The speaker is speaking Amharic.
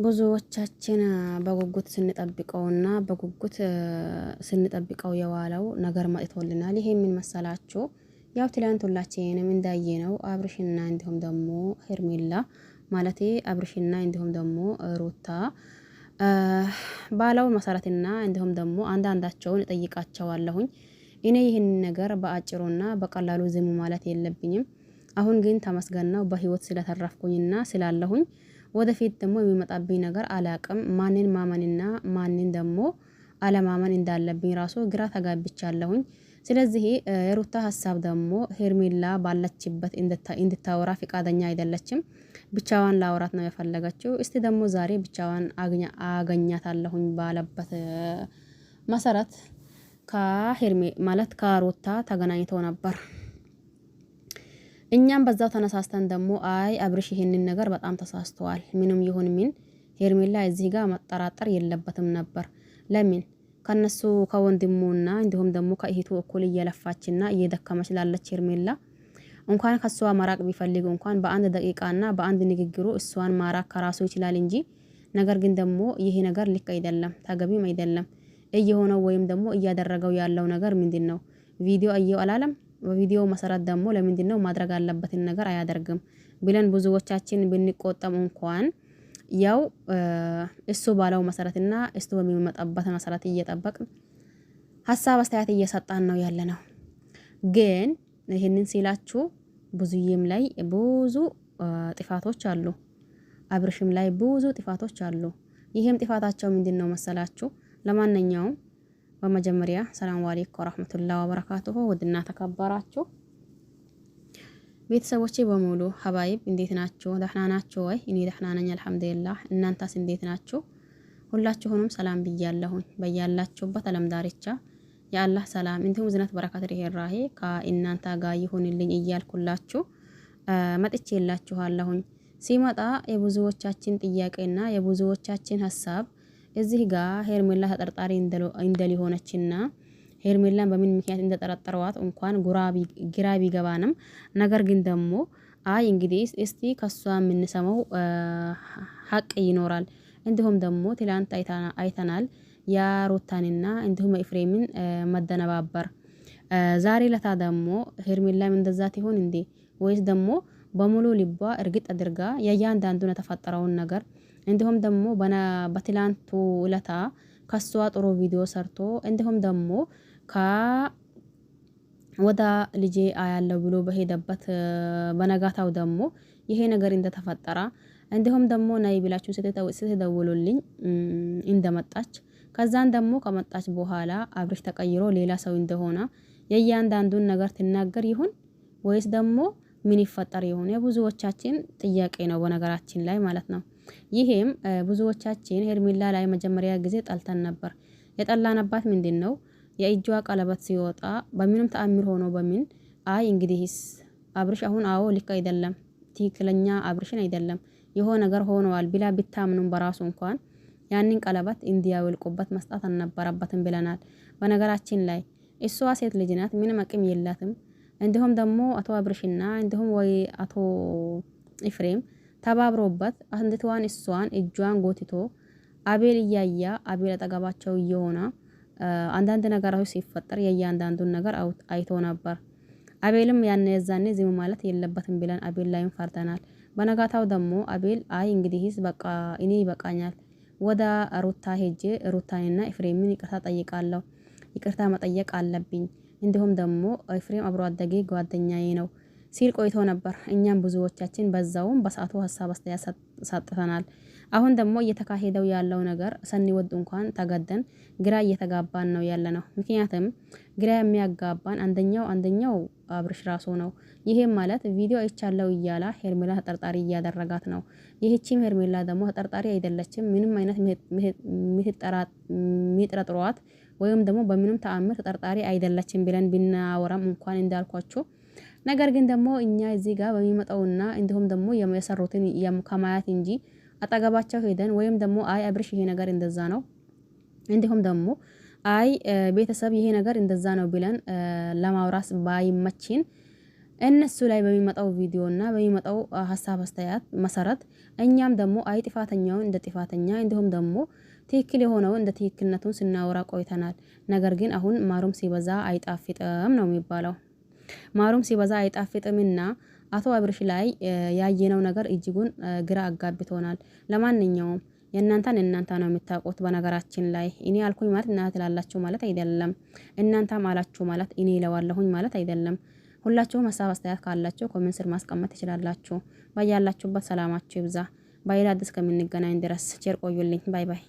ብዙዎቻችን በጉጉት ስንጠብቀውና በጉጉት ስንጠብቀው የዋለው ነገር መጥቶልናል። ይሄ ምን መሰላችሁ? ያው ትላንት ሁላችንም እንዳየነው አብርሽና እንዲሁም ደግሞ ሄርሜላ ማለቴ አብርሽና እንዲሁም ደግሞ ሩታ ባለው መሰረትና እንዲሁም ደግሞ አንዳንዳቸውን እጠይቃቸዋለሁኝ። እኔ ይህን ነገር በአጭሩና በቀላሉ ዝም ማለት የለብኝም። አሁን ግን ተመስገን ነው በህይወት ስለተረፍኩኝና ስላለሁኝ። ወደፊት ደግሞ የሚመጣብኝ ነገር አላቅም። ማንን ማመንና ማንን ደግሞ አለማመን እንዳለብኝ ራሱ ግራ ተጋብቻለሁኝ። ስለዚህ የሩታ ሀሳብ ደግሞ ሄርሜላ ባለችበት እንድታወራ ፍቃደኛ አይደለችም። ብቻዋን ላወራት ነው የፈለገችው። እስቲ ደግሞ ዛሬ ብቻዋን አገኛታለሁኝ ባለበት መሰረት ከሄርሜ ማለት ከሩታ ተገናኝቶ ነበር። እኛም በዛው ተነሳስተን ደግሞ አይ አብርሽ ይሄንን ነገር በጣም ተሳስተዋል፣ ምንም ይሁን ምን ሄርሜላ እዚህ ጋር መጠራጠር የለበትም ነበር። ለምን ከነሱ ከወንድሙና እንዲሁም ደግሞ ከእህቱ እኩል እየለፋችና እየደከመች ላለች ሄርሜላ እንኳን ከሷ ማራቅ ቢፈልግ እንኳን በአንድ ደቂቃና በአንድ ንግግሩ እሷን ማራቅ ከራሱ ይችላል እንጂ። ነገር ግን ደግሞ ይሄ ነገር ልክ አይደለም፣ ተገቢም አይደለም። እየሆነው ወይም ደግሞ እያደረገው ያለው ነገር ምንድነው? ቪዲዮ አየው አላለም? በቪዲዮ መሰረት ደግሞ ለምንድነው ማድረግ ያለበትን ነገር አያደርግም ብለን ብዙዎቻችን ብንቆጠም እንኳን ያው እሱ ባለው መሰረትና እሱ በሚመጣበት መሰረት እየጠበቅን ሀሳብ አስተያየት እየሰጣን ነው ያለነው። ግን ይሄንን ሲላችሁ ብዙዬም ላይ ብዙ ጥፋቶች አሉ፣ አብርሽም ላይ ብዙ ጥፋቶች አሉ። ይሄም ጥፋታቸው ምንድነው መሰላችሁ? ለማንኛውም በመጀመሪያ ሰላም አለይኩም ወራህመቱላሂ ወበረካቱሁ። ውድና ተከበራችሁ ቤተሰቦቼ በሙሉ ሀባይብ እንዴት ናችሁ? ደህና ናችሁ ወይ? እኔ ደህና ነኝ አልሐምዱሊላህ። እናንተስ እንዴት ናችሁ? ሁላችሁንም ሰላም ብያለሁኝ። በያላችሁበት ዓለም ዳርቻ የአላህ ሰላም እንዲሁም ዝነት በረከት ርህራሄ ከእናንተ ጋር ይሁንልኝ እያልኩላችሁ መጥቼላችኋለሁኝ። ሲመጣ የብዙዎቻችን ጥያቄና የብዙዎቻችን ሀሳብ እዚህ ጋር ሄርሜላ ተጠርጣሪ እንደሊሆነችና ሄርሜላን በምን ምክንያት እንደጠረጠረዋት እንኳን ግራ ቢገባንም ነገር ግን ደግሞ አይ እንግዲህ እስቲ ከሷ የምንሰማው ሀቅ ይኖራል። እንዲሁም ደግሞ ትላንት አይተናል ያሩታንና እንዲሁም ኤፍሬምን መደነባበር። ዛሬ ለታ ደግሞ ሄርሜላም እንደዛ ትሆን እንዴ? ወይስ ደግሞ በሙሉ ልቧ እርግጥ አድርጋ የእያንዳንዱን የተፈጠረውን ነገር እንዲሁም ደግሞ በትላንቱ ለታ ከሷ ጥሩ ቪዲዮ ሰርቶ እንዲሁም ደግሞ ወዳ ልጄ አያለው ብሎ በሄደበት በነጋታው ደግሞ ይሄ ነገር እንደተፈጠረ እንዲሁም ደግሞ ናይ ብላችሁ ስትደውሉልኝ እንደመጣች ከዛን ደግሞ ከመጣች በኋላ አብርሽ ተቀይሮ ሌላ ሰው እንደሆነ የእያንዳንዱን ነገር ትናገር ይሁን ወይስ ደግሞ ምን ይፈጠር ይሁን የብዙዎቻችን ጥያቄ ነው በነገራችን ላይ ማለት ነው። ይሄም ብዙዎቻችን ሄርሜላ ላይ መጀመሪያ ጊዜ ጠልተን ነበር። የጠላነባት ምንድነው? የእጇ ቀለበት ሲወጣ በምንም ተአምር ሆኖ በምን አይ እንግዲህስ አብርሽ አሁን አዎ ልክ አይደለም፣ ትክክለኛ አብርሽን አይደለም የሆነ ነገር ሆነዋል ብላ ብታምኑም በራሱ እንኳን ያንን ቀለበት እንዲያወልቁበት መስጣት አልነበረበትም ብለናል። በነገራችን ላይ እሷ ሴት ልጅ ናት፣ ምንም አቅም የላትም። እንዲሁም ደግሞ አቶ አብርሽና እንዲሁም ወይ አቶ ኤፍሬም ተባብሮበት አንዲቷን እሷን እጇን ጎትቶ አቤል እያያ አቤል አጠገባቸው እየሆነ አንዳንድ ነገሮች ሲፈጠር የእያንዳንዱን ነገር አይቶ ነበር። አቤልም ያን የዛኔ ዝም ማለት የለበትም ብለን አቤል ላይም ፈርተናል። በነጋታው ደግሞ አቤል አይ እንግዲህስ በቃ እኔ ይበቃኛል፣ ወደ ሩታ ሄጄ ሩታንና ኤፍሬምን ይቅርታ ጠይቃለሁ፣ ይቅርታ መጠየቅ አለብኝ። እንዲሁም ደግሞ ኤፍሬም አብሮ አደጌ ጓደኛዬ ነው ሲል ቆይቶ ነበር። እኛም ብዙዎቻችን በዛውም በሰዓቱ ሀሳብ አስተያየት ሰጥተናል። አሁን ደግሞ እየተካሄደው ያለው ነገር ሰንወድ እንኳን ተገደን ግራ እየተጋባን ነው ያለነው። ምክንያቱም ግራ የሚያጋባን አንደኛው አብርሽ ራሱ ነው። ይሄም ማለት ቪዲዮ አይቻለው እያላ ሄርሜላ ተጠርጣሪ እያደረጋት ነው። ይህቺም ሄርሜላ ደግሞ ተጠርጣሪ አይደለችም። ምንም አይነት ሚጥረጥሯት ወይም ደግሞ በምንም ተአምር ተጠርጣሪ አይደለችም ብለን ብናወራም እንኳን እንዳልኳችሁ ነገር ግን ደግሞ እኛ እዚህ ጋር በሚመጣውና እንዲሁም ደግሞ የሰሩትን ከማያት እንጂ አጠገባቸው ሄደን ወይም ደግሞ አይ አብርሽ ይሄ ነገር እንደዛ ነው እንዲሁም ደግሞ አይ ቤተሰብ ይሄ ነገር እንደዛ ነው ብለን ለማውራስ ባይመችን እነሱ ላይ በሚመጣው ቪዲዮና በሚመጣው ሀሳብ አስተያየት መሰረት እኛም ደግሞ አይ ጥፋተኛውን እንደ ጥፋተኛ እንዲሁም ደግሞ ትክክል የሆነው እንደ ትክክልነቱን ስናወራ ቆይተናል። ነገር ግን አሁን ማሩም ሲበዛ አይጣፍጥም ነው የሚባለው። ማሩም ሲበዛ አይጣፍጥምና አቶ አብርሽ ላይ ያየነው ነገር እጅጉን ግራ አጋብቶናል። ለማንኛውም እናንተ ነው የምታውቁት። በነገራችን ላይ እኔ አልኩኝ ማለት እናንተ ትላላችሁ ማለት አይደለም። እናንተም አላችሁ ማለት እኔ እለዋለሁኝ ማለት አይደለም። ሁላችሁም ሀሳብ አስተያየት ካላችሁ ኮሜንት ስር ማስቀመጥ ትችላላችሁ። ባያላችሁበት ሰላማችሁ ይብዛ። በሌላ አዲስ ከምንገናኝ ድረስ ቸር ቆዩልኝ። ባይ ባይ።